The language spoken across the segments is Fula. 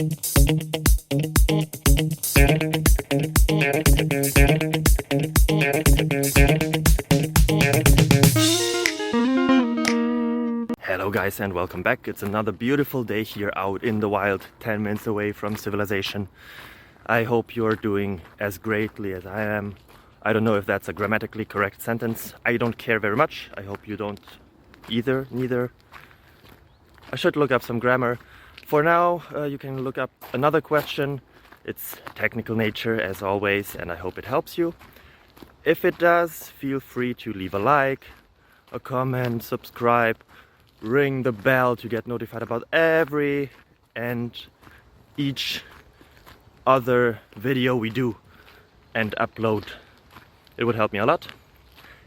Hello guys and welcome back. It's another beautiful day here out in the wild, 10 minutes away from civilization. I hope you're doing as greatly as I am. I don't know if that's a grammatically correct sentence. I don't care very much. I hope you don't neither. I should look up some grammar. For now, you can look up another question. It's technical nature as always, and I hope it helps you. If it does, feel free to leave a like, a comment, subscribe, ring the bell to get notified about every and each other video we do and upload. It would help me a lot.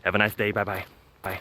Have a nice day. Bye bye. Bye.